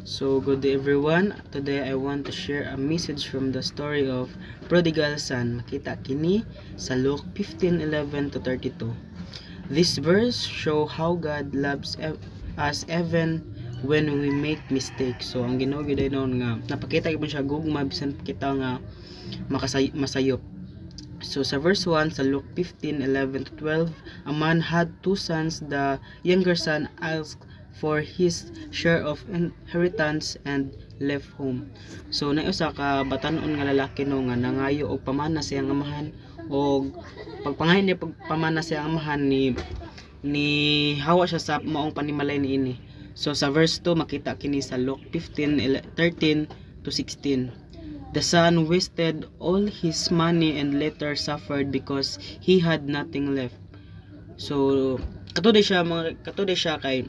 So, good day everyone. Today I want to share a message from the story of Prodigal Son. Makita kini sa Luke 15:11 to 32. This verse show how God loves us even when we make mistakes. So, ang Ginoo gyud noon nga napakita gyud siya gugma bisan kita nga masayop. So sa verse 1 sa Luke 15:11 to 12, a man had two sons. The younger son asked for his share of inheritance and left home. So na usa ka batan-on nga lalaki no nga nangayo og pamana sa iyang amahan, og pagpangayo niya pagpamana sa iyang amahan ni hawa siya sa maong panimalay niini. So sa verse 2 makita kini sa Luke 15:13 to 16. The son wasted all his money and later suffered because he had nothing left. So katuday siya kay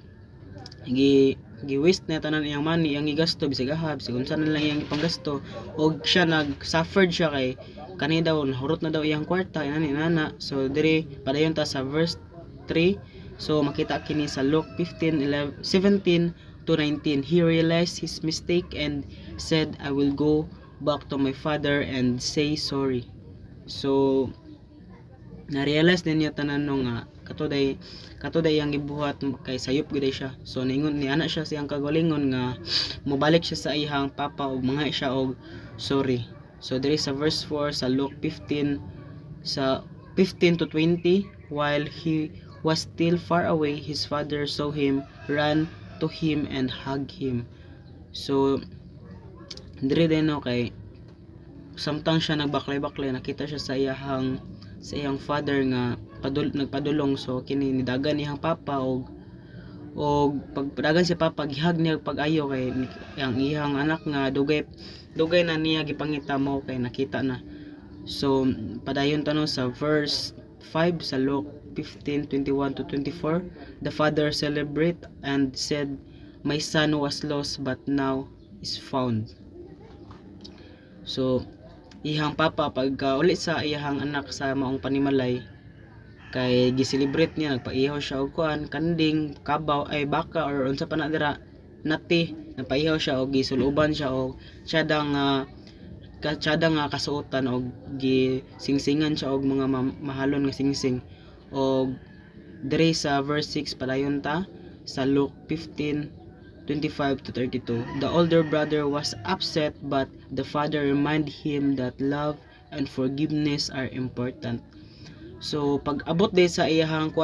gi-waste na tanan iyang money, iyang gigasto bisag ahab sig unsa na lang iyang ipanggasto, og siya nag-suffered siya kay kani daw nahurot na daw iyang kwarta inana. So diri padayon ta sa verse 3. So makita kini sa Luke 15:17 to 19. He realized his mistake and said, I will go back to my father and say sorry. So na-realize din niya tanan no nga katuday yang gibuhat kay sayop gyud siya. So ningon ni ana siya siyang kagalingon nga mobalik siya sa iyang papa ug mangha siya og sorry. So diri sa verse 4 sa Luke 15 sa 15 to 20, while he was still far away, his father saw him, ran to him and hugged him. So diri din no kay samtang siya nagbaklay-baklay nakita siya sa iyang father nga nagpadulong. So kini nidagan niyang papa og pagpadagan si papa gihag niya pag-ayo kay ang iyang anak nga dugay na niya gipangita mo kay nakita na. So padayon tanon sa verse 5 sa Luke 15:21 to 24. The father celebrate and said, my son was lost but now is found. So iyang papa pagka uli sa iyang anak sa maong panimalay kay gi-celebrate niya, nagpaihaw siya og kuan kanding kabaw ay baka or unsa pa na dira nati, nagpaihaw siya og gisuluban siya og tiyada nga kasuotan og gisingsingan siya og mga mahalon nga singsing. Og diri sa verse 6 padayon ta sa Luke 15:25 to 32. The older brother was upset, but the father reminded him that love and forgiveness are important. So pag abot din sa iyang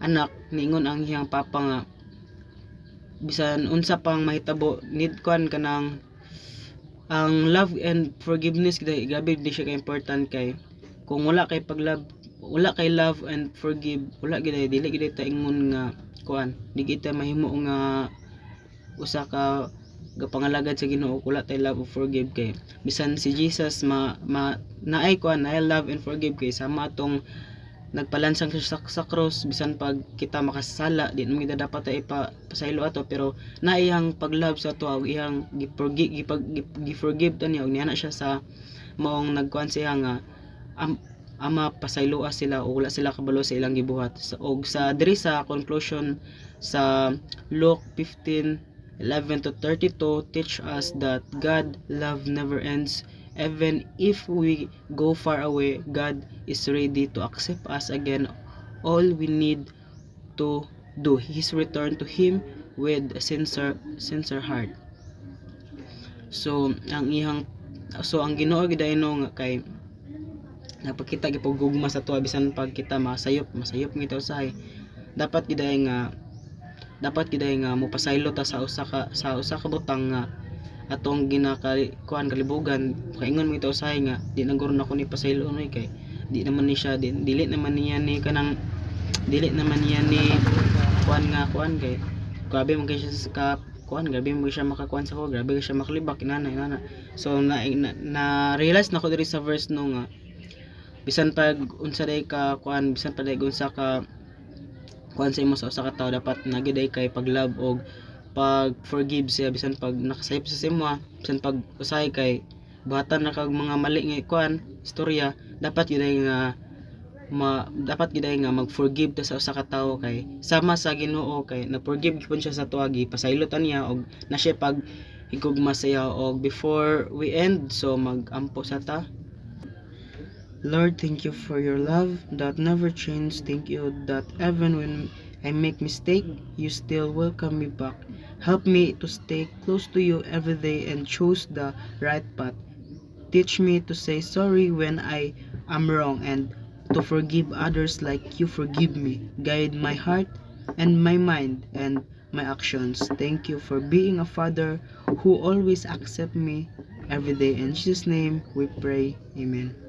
anak, ningon ang iyang papa nga bisan unsa pang mahitabo need kanang ang love and forgiveness grabe di siya ka important kay kung wala kay love and forgive, dili gid ta ingon nga di kita mahimo nga usa ka gapangalagad sa Ginoo wala tay love or forgive. Kay bisan si Jesus naay love and forgive kay sama atong nagpalansang sa cross. Bisan pag kita makasala di naman kita dapat ay pasaylo ato, pero naiyang paglove sa ato og iyang gi-forgive ta niya og niana siya sa maong nagkuan siya nga ama pasayloa sila o wala sila kabalo sa ilang gibuhat. Og sa diri sa conclusion sa Luke 15:11 to 32 teach us that God love never ends. Even if we go far away, God is ready to accept us again. All we need to do is return to Him with a sincere heart. So ang Ginoo gidayno nga kay napakita gipog gugma sa tuwa bisan pag kita masayop ngito usahay. Dapat giday nga mopasaylo ta sa usa ka butang nga atong kuan kalibugan. Kaingon mo ito usahay nga di na guro na ko ni pasaylo noy kay dili naman niya ni kuan kay grabe man kay siya sa grabe mo siya makakuan sa ko, grabe siya makalibak inana. So na realize na ko diri sa verse no nga bisan pag unsa day ka bisan pa day unsa ka kuan sa imo sa usa ka tawo, dapat nagiday kay pag love og pag forgive siya bisan pag nakasayop sa imo, bisan pag usahay kay buhatan na kag mga mali nga istorya, dapat yun nga dapat gid nga mag-forgive ta sa usa ka tawo kay sama sa Ginoo kay nag-forgive gyud siya sa tuwa pasaylotan niya og na siya pag higugma siya. Og before we end, so mag-ampo sa ta. Lord, thank you for your love that never changes. Thank you that even when I make mistake, you still welcome me back. Help me to stay close to you every day and choose the right path. Teach me to say sorry when I am wrong and to forgive others like you forgive me. Guide my heart and my mind and my actions. Thank you for being a father who always accepts me every day. In Jesus' name we pray. Amen.